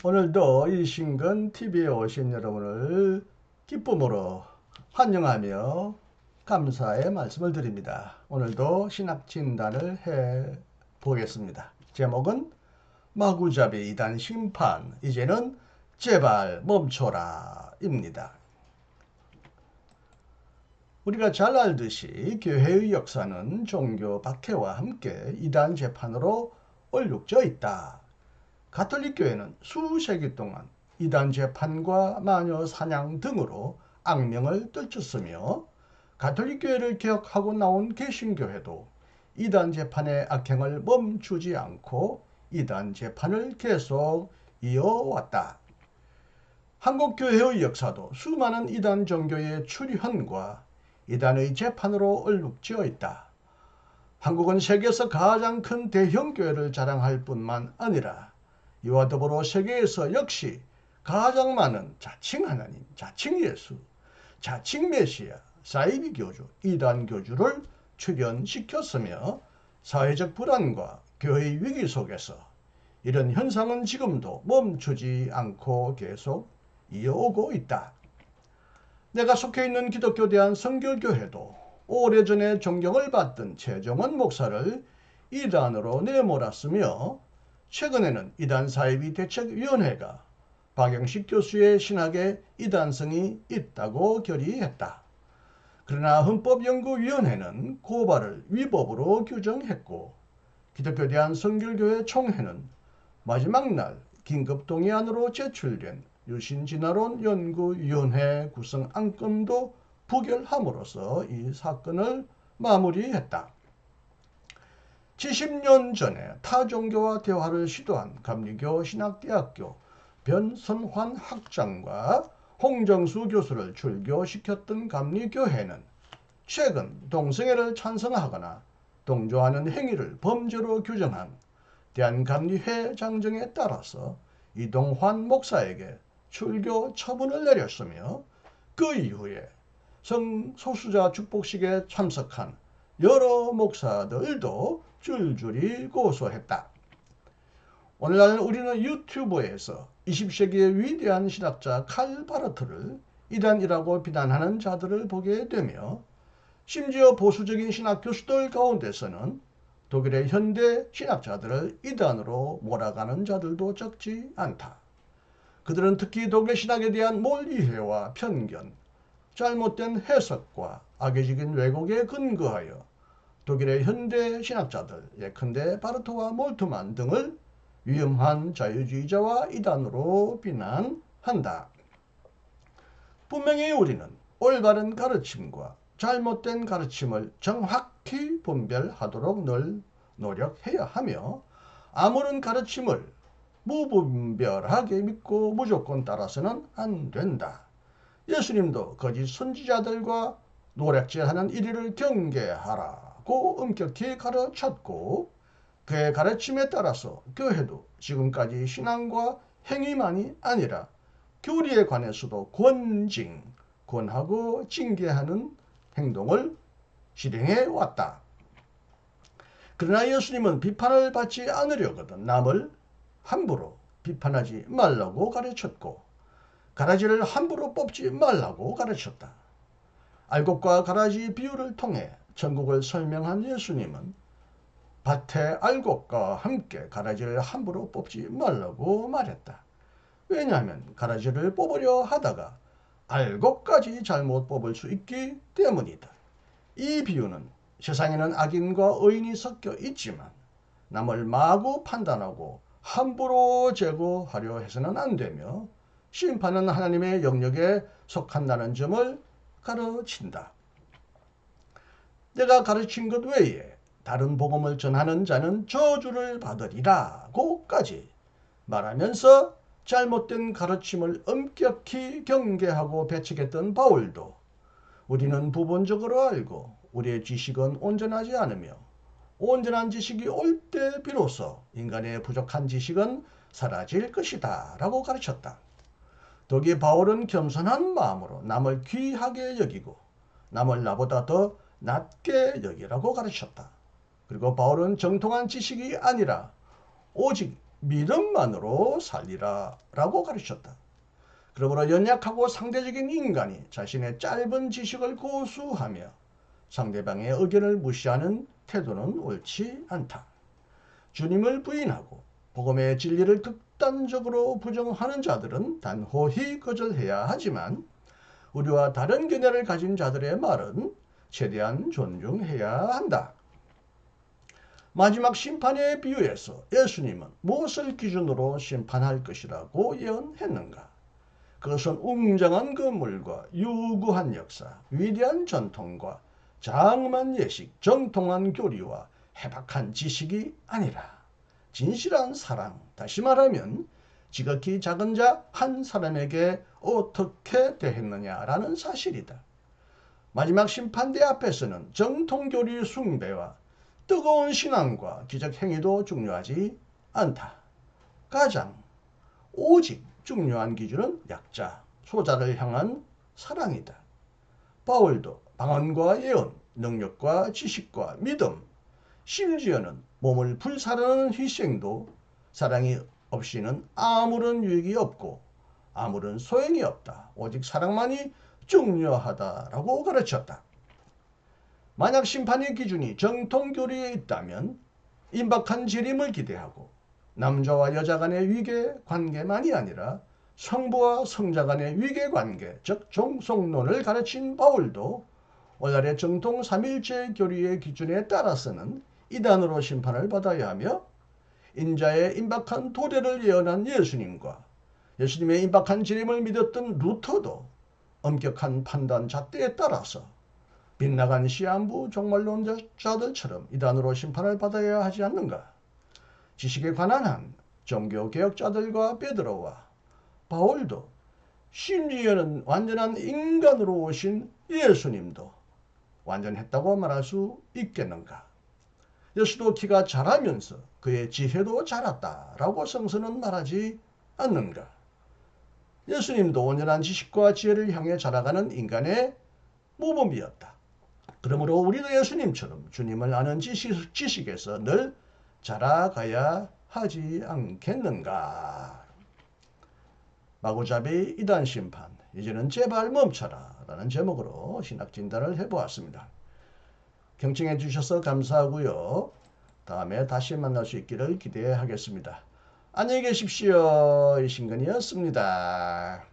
오늘도 이 신근 TV에 오신 여러분을 기쁨으로 환영하며 감사의 말씀을 드립니다. 오늘도 신학 진단을 해 보겠습니다. 제목은 마구잡이 이단 심판, 이제는 제발 멈춰라 입니다. 우리가 잘 알듯이 교회의 역사는 종교 박해와 함께 이단 재판으로 얼룩져 있다. 가톨릭 교회는 수세기 동안 이단 재판과 마녀 사냥 등으로 악명을 떨쳤으며, 가톨릭 교회를 개혁하고 나온 개신교회도 이단 재판의 악행을 멈추지 않고 이단 재판을 계속 이어왔다. 한국 교회의 역사도 수많은 이단 종교의 출현과 이단의 재판으로 얼룩져 있다. 한국은 세계에서 가장 큰 대형 교회를 자랑할 뿐만 아니라 이와 더불어 세계에서 역시 가장 많은 자칭 하나님, 자칭 예수, 자칭 메시아, 사이비 교주, 이단 교주를 출현시켰으며, 사회적 불안과 교회의 위기 속에서 이런 현상은 지금도 멈추지 않고 계속 이어오고 있다. 내가 속해 있는 기독교 대한선교교회도 오래전에 존경을 받던 최정원 목사를 이단으로 내몰았으며, 최근에는 이단 사이비 대책위원회가 박영식 교수의 신학에 이단성이 있다고 결의했다. 그러나 헌법연구위원회는 고발을 위법으로 규정했고, 기독교 대한선교교회 총회는 마지막 날 긴급동의안으로 제출된 유신진화론 연구위원회 구성 안건도 부결함으로써 이 사건을 마무리했다. 70년 전에 타종교와 대화를 시도한 감리교 신학대학교 변선환 학장과 홍정수 교수를 출교시켰던 감리교회는 최근 동성애를 찬성하거나 동조하는 행위를 범죄로 규정한 대한감리회 장정에 따라서 이동환 목사에게 출교 처분을 내렸으며, 그 이후에 성소수자 축복식에 참석한 여러 목사들도 줄줄이 고소했다. 오늘날 우리는 유튜브에서 20세기의 위대한 신학자 칼 바르트를 이단이라고 비난하는 자들을 보게 되며, 심지어 보수적인 신학 교수들 가운데서는 독일의 현대 신학자들을 이단으로 몰아가는 자들도 적지 않다. 그들은 특히 독일 신학에 대한 몰이해와 편견, 잘못된 해석과 악의적인 왜곡에 근거하여 독일의 현대 신학자들, 예컨대 바르트와 몰트만 등을 위험한 자유주의자와 이단으로 비난한다. 분명히 우리는 올바른 가르침과 잘못된 가르침을 정확히 분별하도록 늘 노력해야 하며, 아무런 가르침을 무분별하게 믿고 무조건 따라서는 안 된다. 예수님도 거짓 선지자들과 노략질하는 이리를 경계하라고 엄격히 가르쳤고, 그의 가르침에 따라서 교회도 지금까지 신앙과 행위만이 아니라 교리에 관해서도 권하고 징계하는 행동을 실행해 왔다. 그러나 예수님은 비판을 받지 않으려거든 남을 함부로 비판하지 말라고 가르쳤고, 가라지를 함부로 뽑지 말라고 가르쳤다. 알곡과 가라지 비유를 통해 천국을 설명한 예수님은 밭에 알곡과 함께 가라지를 함부로 뽑지 말라고 말했다. 왜냐하면 가라지를 뽑으려 하다가 알곡까지 잘못 뽑을 수 있기 때문이다. 이 비유는 세상에는 악인과 의인이 섞여 있지만 남을 마구 판단하고 함부로 제거하려 해서는 안 되며, 심판은 하나님의 영역에 속한다는 점을 가르친다. 내가 가르친 것 외에 다른 복음을 전하는 자는 저주를 받으리라고까지 말하면서 잘못된 가르침을 엄격히 경계하고 배척했던 바울도 우리는 부분적으로 알고 우리의 지식은 온전하지 않으며 온전한 지식이 올 때 비로소 인간의 부족한 지식은 사라질 것이다 라고 가르쳤다. 더기 바울은 겸손한 마음으로 남을 귀하게 여기고 남을 나보다 더 낮게 여기라고 가르쳤다. 그리고 바울은 정통한 지식이 아니라 오직 믿음만으로 살리라 라고 가르쳤다. 그러므로 연약하고 상대적인 인간이 자신의 짧은 지식을 고수하며 상대방의 의견을 무시하는 태도는 옳지 않다. 주님을 부인하고 복음의 진리를 극단적으로 부정하는 자들은 단호히 거절해야 하지만 우리와 다른 견해를 가진 자들의 말은 최대한 존중해야 한다. 마지막 심판의 비유에서 예수님은 무엇을 기준으로 심판할 것이라고 예언했는가? 그것은 웅장한 건물과 유구한 역사, 위대한 전통과 장엄한 예식, 정통한 교리와 해박한 지식이 아니라 진실한 사랑, 다시 말하면 지극히 작은 자 한 사람에게 어떻게 대했느냐라는 사실이다. 마지막 심판대 앞에서는 정통교리 숭배와 뜨거운 신앙과 기적 행위도 중요하지 않다. 가장 오직 중요한 기준은 약자, 소자를 향한 사랑이다. 바울도 방언과 예언, 능력과 지식과 믿음, 심지어는 몸을 불사르는 희생도 사랑이 없이는 아무런 유익이 없고 아무런 소용이 없다. 오직 사랑만이 중요하다라고 가르쳤다. 만약 심판의 기준이 정통교리에 있다면 임박한 재림을 기대하고 남자와 여자 간의 위계 관계만이 아니라 성부와 성자 간의 위계 관계, 즉 종속론을 가르친 바울도 오늘의 정통 삼일체 교리의 기준에 따라서는 이단으로 심판을 받아야 하며 인자의 임박한 도래를 예언한 예수님과 예수님의 임박한 재림을 믿었던 루터도 엄격한 판단 잣대에 따라서 빗나간 시한부 종말론자들처럼 이단으로 심판을 받아야 하지 않는가? 지식에 관한 한 종교개혁자들과 베드로와 바울도 심지어는 완전한 인간으로 오신 예수님도 완전했다고 말할 수 있겠는가? 예수도 키가 자라면서 그의 지혜도 자랐다라고 성서는 말하지 않는가? 예수님도 온전한 지식과 지혜를 향해 자라가는 인간의 모범이었다. 그러므로 우리도 예수님처럼 주님을 아는 지식에서 늘 자라가야 하지 않겠는가? 마구잡이 이단 심판, 이제는 제발 멈춰라 라는 제목으로 신학 진단을 해보았습니다. 경청해 주셔서 감사하고요. 다음에 다시 만날 수 있기를 기대하겠습니다. 안녕히 계십시오. 이신근이었습니다.